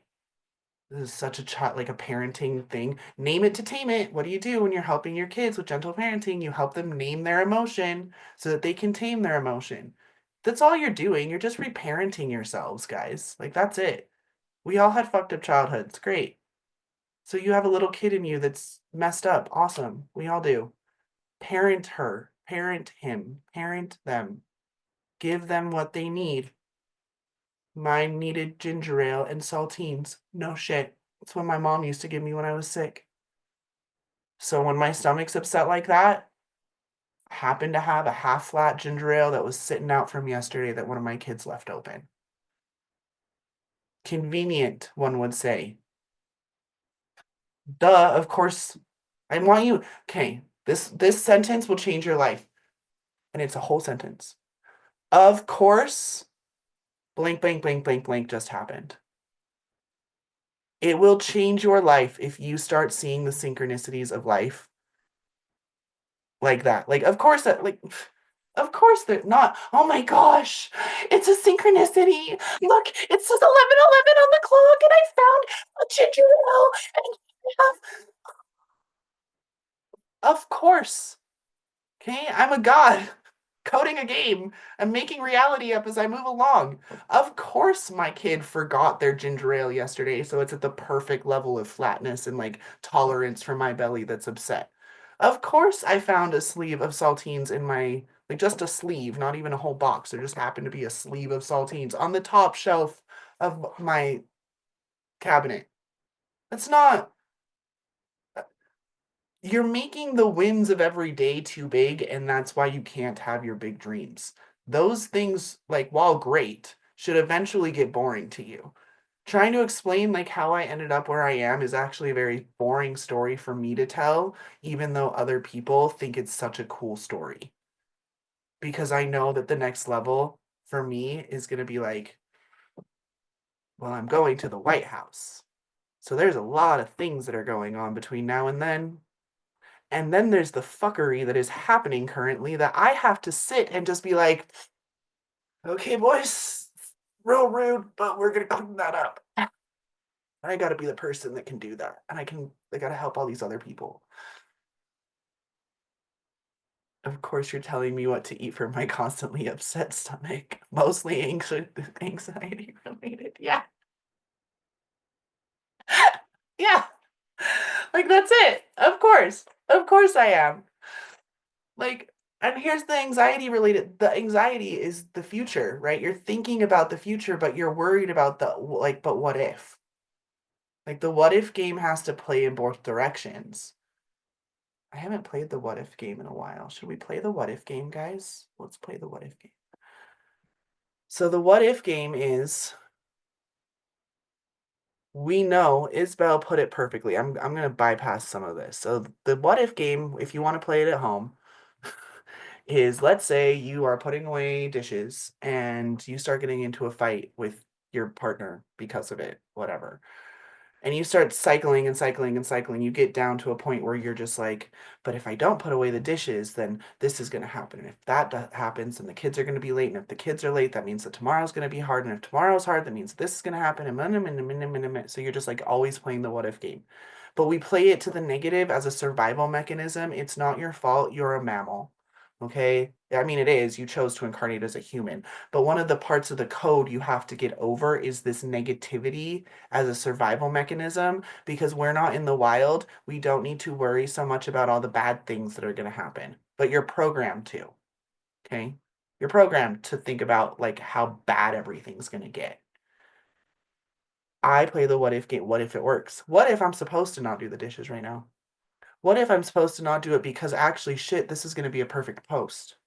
This is such a child, like a parenting thing. Name it to tame it. What do you do when you're helping your kids with gentle parenting? You help them name their emotion so that they can tame their emotion. That's all you're doing. You're just reparenting yourselves, guys. Like, that's it. We all had fucked up childhoods. Great. So you have a little kid in you that's messed up. Awesome. We all do. Parent her, parent him, parent them. Give them what they need. Mine needed ginger ale and saltines. No shit. That's what my mom used to give me when I was sick. So when my stomach's upset like that, I happen to have a half flat ginger ale that was sitting out from yesterday that one of my kids left open. Convenient, one would say. Duh, of course. I want you. Okay, this sentence will change your life. And it's a whole sentence. Of course, blank, blank, blank, blank, blank just happened. It will change your life if you start seeing the synchronicities of life like that. Like, of course, of course they're not. Oh my gosh, it's a synchronicity. Look, it says 11:11 on the clock, and I found a ginger ale. And I have, of course. Okay, I'm a god coding a game. I'm making reality up as I move along. Of course, my kid forgot their ginger ale yesterday, so it's at the perfect level of flatness and like tolerance for my belly that's upset. Of course, I found a sleeve of saltines in my, like, just a sleeve, not even a whole box. There just happened to be a sleeve of saltines on the top shelf of my cabinet. That's not, you're making the wins of every day too big, and that's why you can't have your big dreams. Those things, like, while great, should eventually get boring to you. Trying to explain like how I ended up where I am is actually a very boring story for me to tell, even though other people think it's such a cool story. Because I know that the next level for me is going to be like, well, I'm going to the White House. So there's a lot of things that are going on between now and then. And then there's the fuckery that is happening currently that I have to sit and just be like, okay, boys, real rude, but we're going to clean that up. I got to be the person that can do that. And I got to help all these other people. Of course, you're telling me what to eat for my constantly upset stomach. Mostly anxiety related. Yeah. Yeah. Like, that's it. Of course. Of course I am. Like, and here's the anxiety related. The anxiety is the future, right? You're thinking about the future, but you're worried about the, like, but what if? Like, the what if game has to play in both directions. I haven't played the what if game in a while. Should we play the what if game, guys? Let's play the what if game. So the what if game is, we know Isabel put it perfectly. I'm gonna bypass some of this. So the what if game, if you want to play it at home, is, let's say you are putting away dishes and you start getting into a fight with your partner because of it, whatever. And you start cycling and cycling and cycling. You get down to a point where you're just like, but if I don't put away the dishes, then this is going to happen. And if that happens, then the kids are going to be late. And if the kids are late, that means that tomorrow's going to be hard. And if tomorrow's hard, that means this is going to happen. And so you're just like always playing the what if game. But we play it to the negative as a survival mechanism. It's not your fault. You're a mammal. Okay. I mean, it is. You chose to incarnate as a human. But one of the parts of the code you have to get over is this negativity as a survival mechanism because we're not in the wild. We don't need to worry so much about all the bad things that are going to happen. But you're programmed to. Okay. You're programmed to think about like how bad everything's going to get. I play the what if game. What if it works? What if I'm supposed to not do the dishes right now? What if I'm supposed to not do it because actually, shit, this is going to be a perfect post?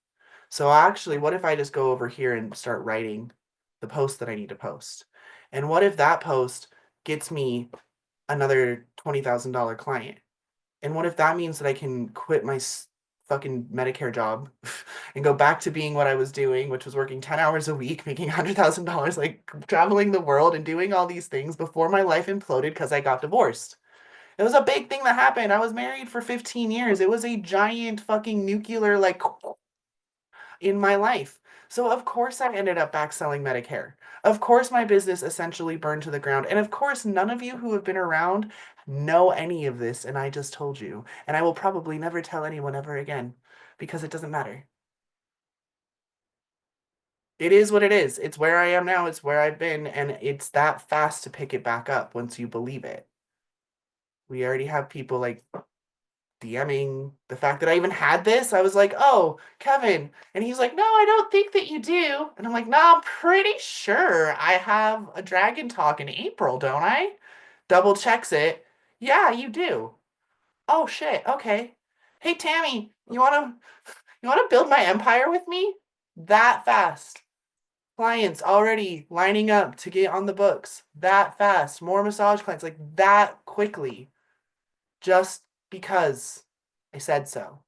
So actually, what if I just go over here and start writing the post that I need to post? And what if that post gets me another $20,000 client? And what if that means that I can quit my fucking Medicare job and go back to being what I was doing, which was working 10 hours a week, making $100,000, like traveling the world and doing all these things before my life imploded because I got divorced. It was a big thing that happened. I was married for 15 years. It was a giant fucking nuclear, like, in my life. So of course I ended up back selling Medicare. Of course my business essentially burned to the ground. And of course none of you who have been around know any of this and I just told you. And I will probably never tell anyone ever again because it doesn't matter. It is what it is. It's where I am now. It's where I've been and it's that fast to pick it back up once you believe it. We already have people like DMing the fact that I even had this. I was like, oh, Kevin. And he's like, no, I don't think that you do. And I'm like, no, I'm pretty sure I have a dragon talk in April, don't I? Double checks it. Yeah, you do. Oh shit. Okay. Hey Tammy, you wanna build my empire with me? That fast. Clients already lining up to get on the books. That fast. More massage clients like that quickly. Just because I said so.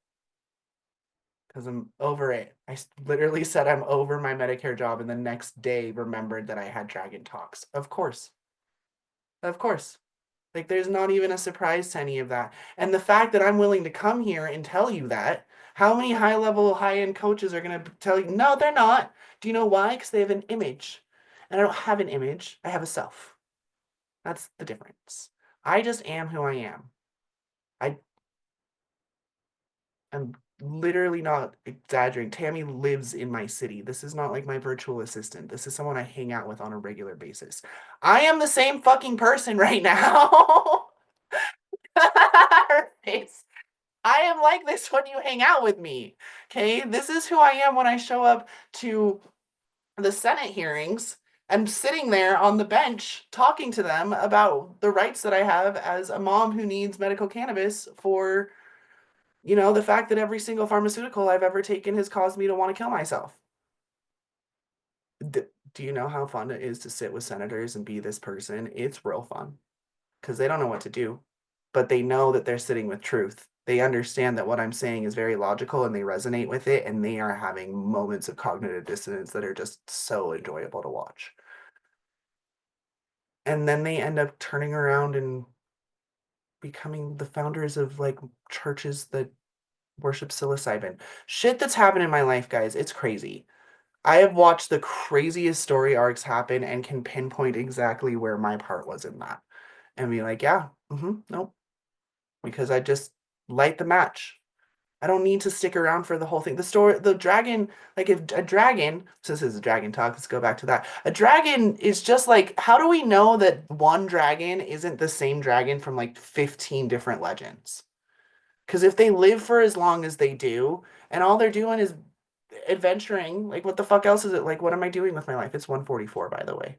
Because I'm over it. I literally said I'm over my Medicare job, and the next day remembered that I had Dragon Talks. Of course. Of course. Like, there's not even a surprise to any of that. And the fact that I'm willing to come here and tell you that, how many high level, high end coaches are going to tell you, no, they're not? Do you know why? Because they have an image. And I don't have an image, I have a self. That's the difference. I just am who I am. I I'm literally not exaggerating. Tammy lives in my city. This is not like my virtual assistant. This is someone I hang out with on a regular basis. I am the same fucking person right now. Her face. I am like this when you hang out with me. Okay? This is who I am when I show up to the Senate hearings. I'm sitting there on the bench talking to them about the rights that I have as a mom who needs medical cannabis for the fact that every single pharmaceutical I've ever taken has caused me to want to kill myself. Do you know how fun it is to sit with senators and be this person? It's real fun because they don't know what to do, but they know that they're sitting with truth. They understand that what I'm saying is very logical and they resonate with it, and they are having moments of cognitive dissonance that are just so enjoyable to watch. And then they end up turning around and becoming the founders of like churches that worship psilocybin. Shit that's happened in my life, guys. It's crazy. I have watched the craziest story arcs happen and can pinpoint exactly where my part was in that. And be like, yeah, nope. Because I just light the match. I don't need to stick around for the whole thing. The story, the dragon, like if a dragon, since this is a dragon talk, let's go back to that. A dragon is just like, how do we know that one dragon isn't the same dragon from like 15 different legends? Because if they live for as long as they do, and all they're doing is adventuring, like what the fuck else is it? Like, what am I doing with my life? It's 144, by the way.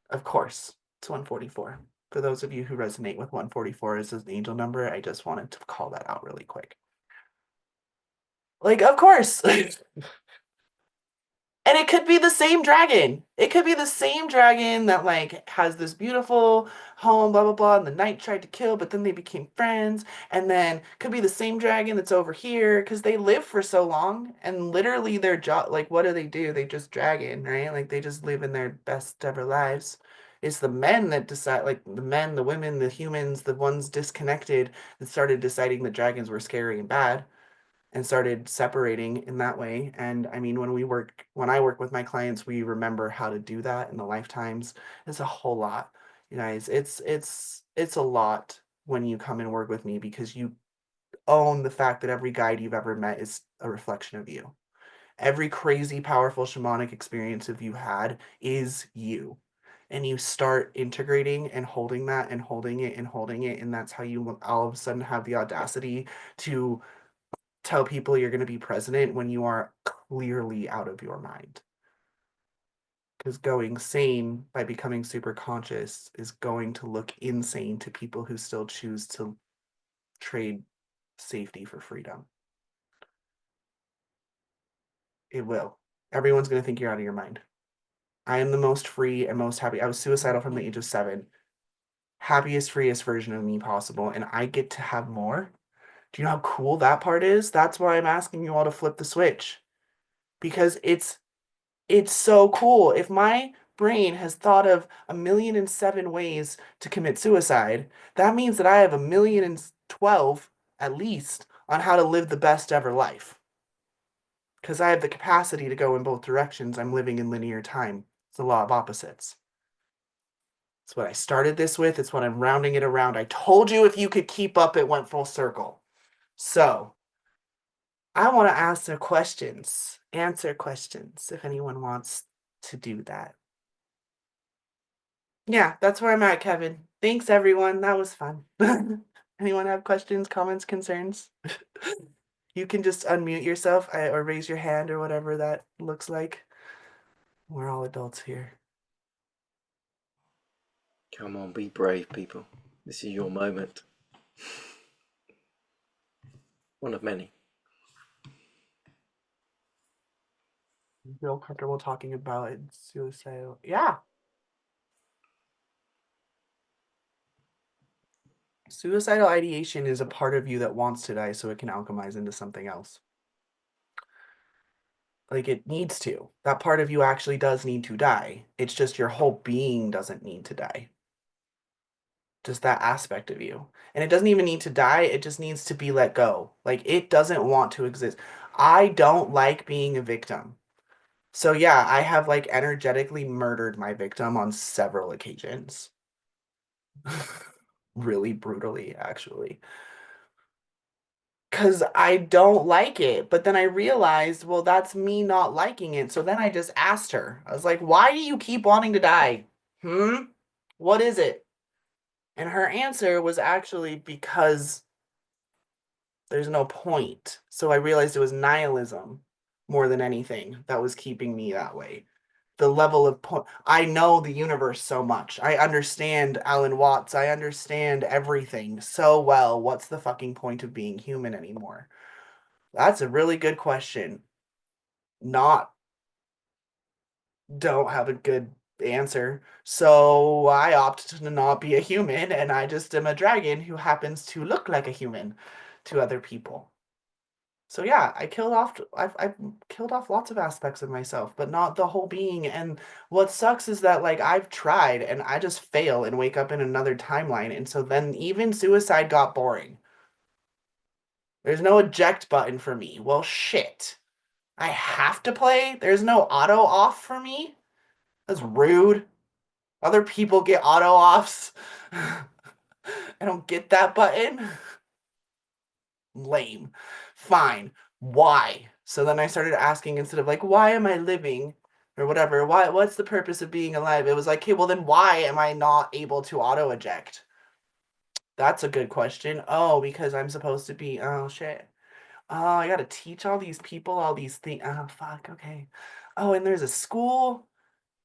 Of course, it's 144. For those of you who resonate with 144 as an angel number, I just wanted to call that out really quick. Like, of course. And it could be the same dragon. It could be the same dragon that like has this beautiful home, blah blah blah, and the knight tried to kill, but then they became friends. And then could be the same dragon that's over here because they live for so long and literally their job, like what do? They just dragon, right? Like they just live in their best ever lives. It's the men that decide, like the men, the women, the humans, the ones disconnected that started deciding that dragons were scary and bad and started separating in that way. And I mean, when I work with my clients, we remember how to do that in the lifetimes. It's a whole lot, you guys. It's a lot when you come and work with me because own the fact that every guide you've ever met is a reflection of you. Every crazy, powerful shamanic experience of you had is you. And you start integrating and holding that and holding it and holding it. And that's how you all of a sudden have the audacity to tell people you're going to be president when you are clearly out of your mind. Because going sane by becoming super conscious is going to look insane to people who still choose to trade safety for freedom. It will. Everyone's going to think you're out of your mind. I am the most free and most happy. I was suicidal from the age of 7. Happiest, freest version of me possible. And I get to have more. Do you know how cool that part is? That's why I'm asking you all to flip the switch. Because it's so cool. If my brain has thought of 1,000,007 ways to commit suicide, that means that I have 1,000,012 at least on how to live the best ever life. Because I have the capacity to go in both directions. I'm living in linear time. It's the law of opposites. It's what I started this with. It's what I'm rounding it around. I told you if you could keep up, it went full circle. So I want to answer questions if anyone wants to do that. Yeah, that's where I'm at, Kevin. Thanks, everyone. That was fun. Anyone have questions, comments, concerns? You can just unmute yourself or raise your hand or whatever that looks like. We're all adults here. Come on, be brave, people. This is your moment. One of many. You feel comfortable talking about it, suicidal? Yeah. Suicidal ideation is a part of you that wants to die so it can alchemize into something else. Like it needs to. That part of you actually does need to die. It's just your whole being doesn't need to die. Just that aspect of you. And it doesn't even need to die, it just needs to be let go. Like it doesn't want to exist. I don't like being a victim. So yeah, I have like energetically murdered my victim on several occasions. Really brutally, actually. Because I don't like it. But then I realized, well, that's me not liking it. So then I just asked her. I was like, why do you keep wanting to die? Hmm? What is it? And her answer was actually because there's no point. So I realized it was nihilism more than anything that was keeping me that way. The level of point. I know the universe so much. I understand Alan Watts. I understand everything so well. What's the fucking point of being human anymore? That's a really good question. Not don't have a good answer. So I opt to not be a human and I just am a dragon who happens to look like a human to other people. So yeah, I've killed off lots of aspects of myself, but not the whole being. And what sucks is that like I've tried and I just fail and wake up in another timeline. And so then even suicide got boring. There's no eject button for me. Well, shit. I have to play? There's no auto off for me? That's rude. Other people get auto offs. I don't get that button. Lame. Fine. Why? So then I started asking instead of like, why am I living? Or whatever. What's the purpose of being alive? It was like, okay, well then why am I not able to auto eject? That's a good question. Oh, because I'm supposed to be, oh shit. Oh, I gotta teach all these people all these things. Oh fuck, okay. Oh, and there's a school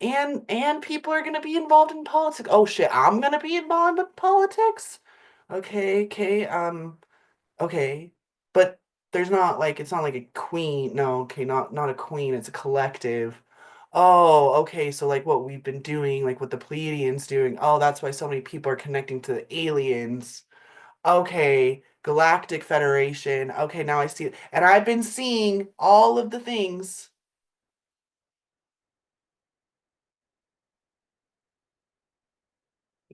and people are gonna be involved in politics. Oh shit, I'm gonna be involved with politics? Okay, okay. But there's not like it's not like a queen. No, okay, not a queen, it's a collective. Oh, okay, so like what we've been doing, like what the Pleiadians doing. Oh, that's why so many people are connecting to the aliens. Okay, Galactic Federation. Okay, now I see it. And I've been seeing all of the things.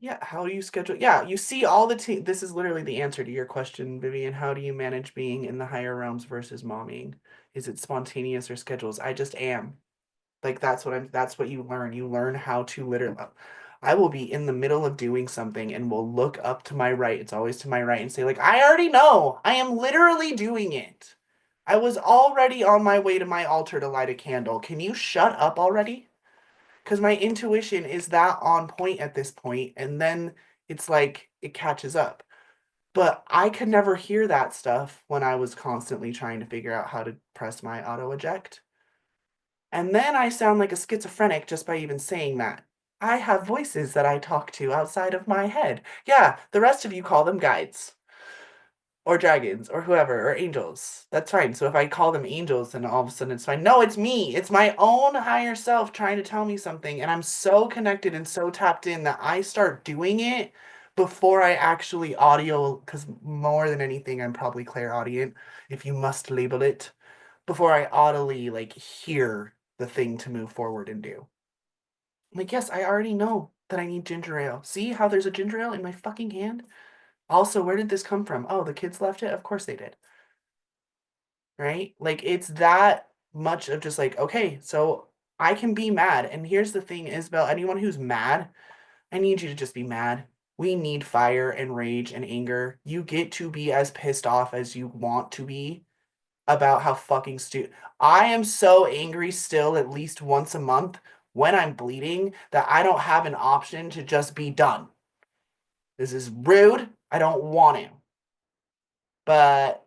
Yeah, how do you schedule? Yeah, you see all the this is literally the answer to your question, Vivian. How do you manage being in the higher realms versus momming? Is it spontaneous or schedules? I just am. Like that's what you learn. You learn how to literally I will be in the middle of doing something and will look up to my right. It's always to my right and say, like, I already know. I am literally doing it. I was already on my way to my altar to light a candle. Can you shut up already? Because my intuition is that on point at this point, and then it's like it catches up. But I could never hear that stuff when I was constantly trying to figure out how to press my auto eject. And then I sound like a schizophrenic just by even saying that. I have voices that I talk to outside of my head. Yeah, the rest of you call them guides or dragons or whoever or angels. That's fine. So if I call them angels, then all of a sudden it's fine. No, it's me. It's my own higher self trying to tell me something. And I'm so connected and so tapped in that I start doing it before I actually audio, because more than anything, I'm probably clairaudient, if you must label it, before I audibly like hear the thing to move forward and do. I'm like, yes, I already know that I need ginger ale. See how there's a ginger ale in my fucking hand? Also, where did this come from? Oh, the kids left it? Of course they did. Right? Like, it's that much of just like, okay, so I can be mad. And here's the thing, Isabel, anyone who's mad, I need you to just be mad. We need fire and rage and anger. You get to be as pissed off as you want to be about how fucking stupid. I am so angry still at least once a month when I'm bleeding that I don't have an option to just be done. This is rude. I don't want to. But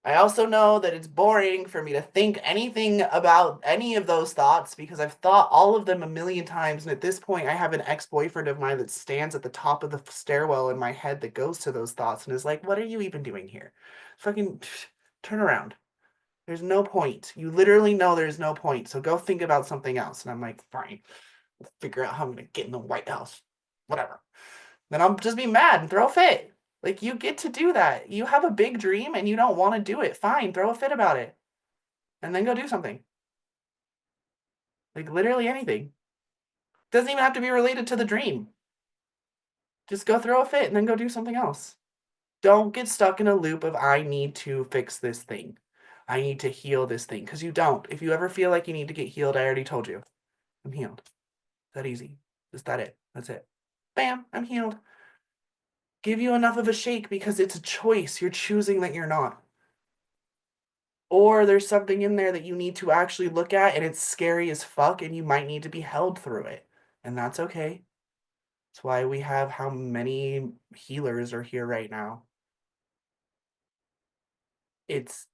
I also know that it's boring for me to think anything about any of those thoughts because I've thought all of them a million times. And at this point, I have an ex boyfriend of mine that stands at the top of the stairwell in my head that goes to those thoughts and is like, what are you even doing here? Fucking turn around. There's no point. You literally know there's no point. So go think about something else. And I'm like, fine. We'll figure out how I'm going to get in the White House. Whatever. Then I'll just be mad and throw a fit. Like, you get to do that. You have a big dream and you don't want to do it. Fine. Throw a fit about it. And then go do something. Like, literally anything. Doesn't even have to be related to the dream. Just go throw a fit and then go do something else. Don't get stuck in a loop of, I need to fix this thing. I need to heal this thing. Because you don't. If you ever feel like you need to get healed, I already told you. I'm healed. That easy. Is that it? That's it. Bam, I'm healed. Give you enough of a shake because it's a choice. You're choosing that you're not. Or there's something in there that you need to actually look at and it's scary as fuck and you might need to be held through it. And that's okay. That's why we have how many healers are here right now. It's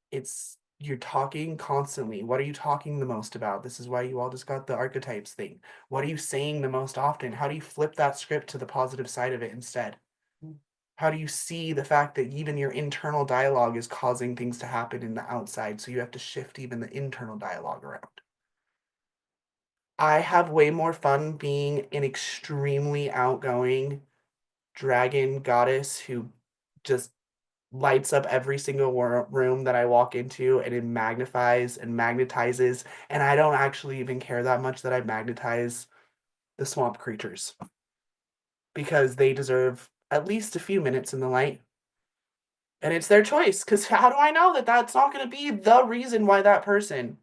you're talking constantly. What are you talking the most about? This is why you all just got the archetypes thing. What are you saying the most often? How do you flip that script to the positive side of it instead? How do you see the fact that even your internal dialogue is causing things to happen in the outside? So you have to shift even the internal dialogue around. I have way more fun being an extremely outgoing dragon goddess who just lights up every single room that I walk into and it magnifies and magnetizes. And I don't actually even care that much that I magnetize the swamp creatures because they deserve at least a few minutes in the light. And it's their choice because how do I know that that's not going to be the reason why that person,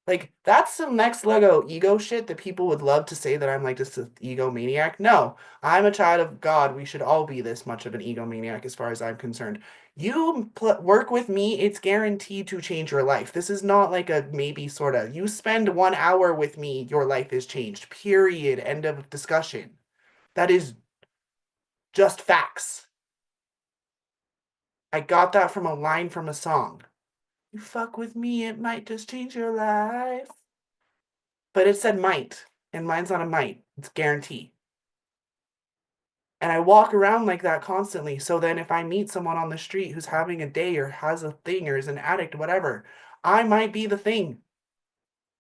like, that's some next Lego ego shit that people would love to say that I'm like just an egomaniac. No, I'm a child of God. We should all be this much of an egomaniac as far as I'm concerned. You work with me, it's guaranteed to change your life. This is not like a maybe sort of. You spend 1 hour with me, your life is changed. Period. End of discussion. That is just facts. I got that from a line from a song. You fuck with me, it might just change your life. But it said might, and mine's not a might. It's guarantee. And I walk around like that constantly. So then if I meet someone on the street who's having a day or has a thing or is an addict, whatever, I might be the thing.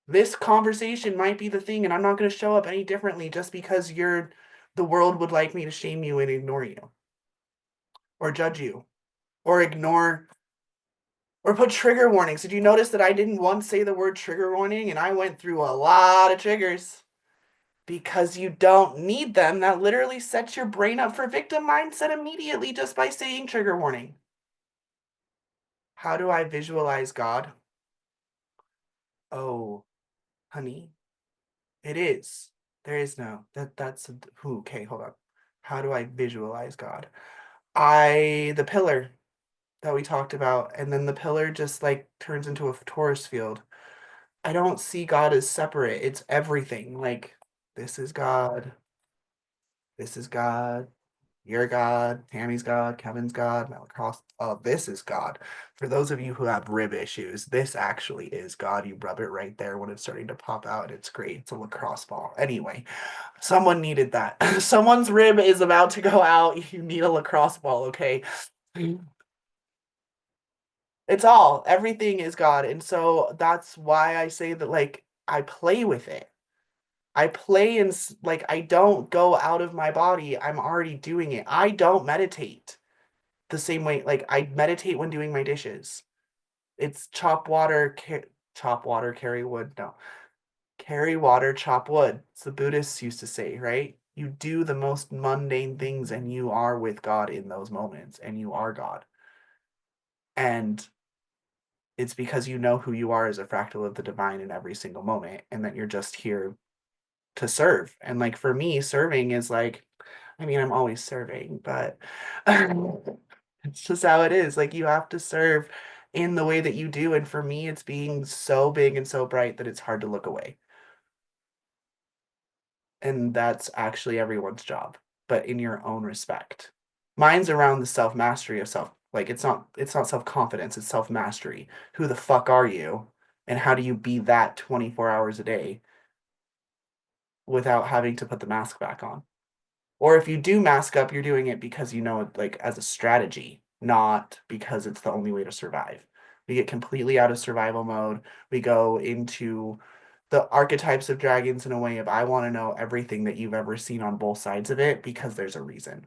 This conversation might be the thing, and I'm not going to show up any differently just because the world would like me to shame you and ignore you or judge you or ignore or put trigger warnings. Did you notice that I didn't once say the word trigger warning and I went through a lot of triggers? Because you don't need them. That literally sets your brain up for victim mindset immediately just by saying trigger warning. How do I visualize God? Oh, honey, it is. There is no that's who. Okay, hold on. How do I visualize God? The pillar that we talked about, and then the pillar just like turns into a torus field. I don't see God as separate. It's everything. Like this is God, this is God, you're God, Tammy's God, Kevin's God, Malacross. Oh, this is God. For those of you who have rib issues, this actually is God. You rub it right there when it's starting to pop out. It's great. It's a lacrosse ball. Anyway, someone needed that. Someone's rib is about to go out. You need a lacrosse ball, okay? It's all, everything is God. And so that's why I say that, like, I play with it. I play and, like, I don't go out of my body. I'm already doing it. I don't meditate the same way. Like, I meditate when doing my dishes. It's chop water, carry wood. No, carry water, chop wood. It's the Buddhists used to say, right? You do the most mundane things and you are with God in those moments and you are God. And it's because you know who you are as a fractal of the divine in every single moment and that you're just here to serve. And like for me, serving is like, I mean, I'm always serving, but it's just how it is. Like you have to serve in the way that you do. And for me, it's being so big and so bright that it's hard to look away. And that's actually everyone's job, but in your own respect. Mine's around the self-mastery of self. Like it's not self-confidence, it's self-mastery. Who the fuck are you? And how do you be that 24 hours a day without having to put the mask back on? Or if you do mask up, you're doing it because you know it like as a strategy, not because it's the only way to survive. We get completely out of survival mode. We go into the archetypes of dragons in a way of I want to know everything that you've ever seen on both sides of it because there's a reason.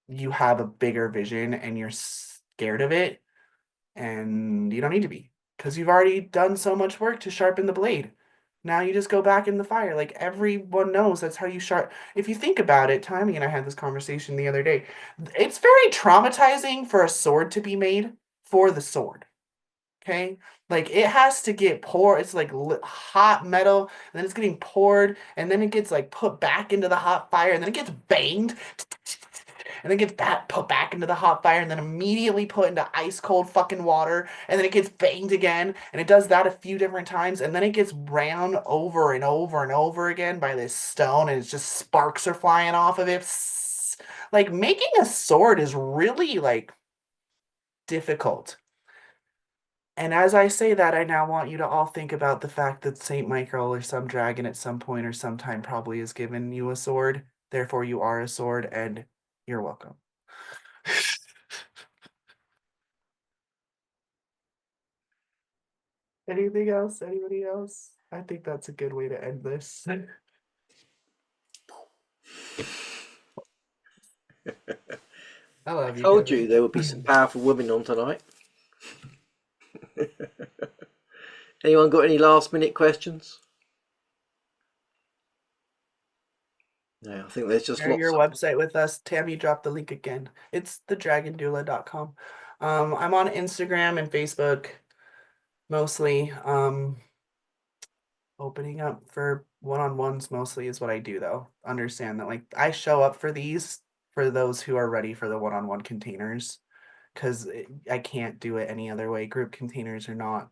You have a bigger vision and you're scared of it, and you don't need to be because you've already done so much work to sharpen the blade. Now you just go back in the fire. Like everyone knows that's how you sharp. If you think about it, Timmy and I had this conversation the other day. It's very traumatizing for a sword to be made for the sword. Okay, like it has to get poured. It's like hot metal, and then it's getting poured, and then it gets like put back into the hot fire, and then it gets banged, and then gets put back into the hot fire, and then immediately put into ice cold fucking water, and then it gets banged again, and it does that a few different times, and then it gets ran over and over and over again by this stone, and it's just sparks are flying off of it. Like making a sword is really like difficult. And as I say that, I now want you to all think about the fact that Saint Michael or some dragon at some point or sometime probably has given you a sword. Therefore, you are a sword, and you're welcome. Anything else? Anybody else? I think that's a good way to end this. I I love you, told you Kevin. there would be some powerful women on tonight. Anyone got any last minute questions? No, I think there's just Share lots your of. website with us. Tammy dropped the link again. It's thedragondoula.com. I'm on Instagram and Facebook mostly. Opening up for one-on-ones mostly is what I do though. Understand that like I show up for these for those who are ready for the one-on-one containers because I can't do it any other way. Group containers are not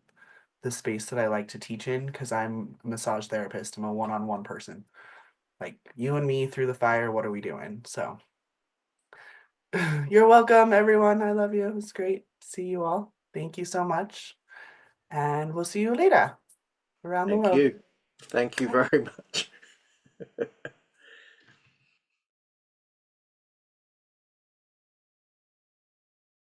the space that I like to teach in because I'm a massage therapist. I'm a one-on-one person. Like you and me through the fire, what are we doing? So you're welcome, everyone. I love you. It was great to see you all. Thank you so much. And we'll see you later around the Thank world. you. Thank you very much.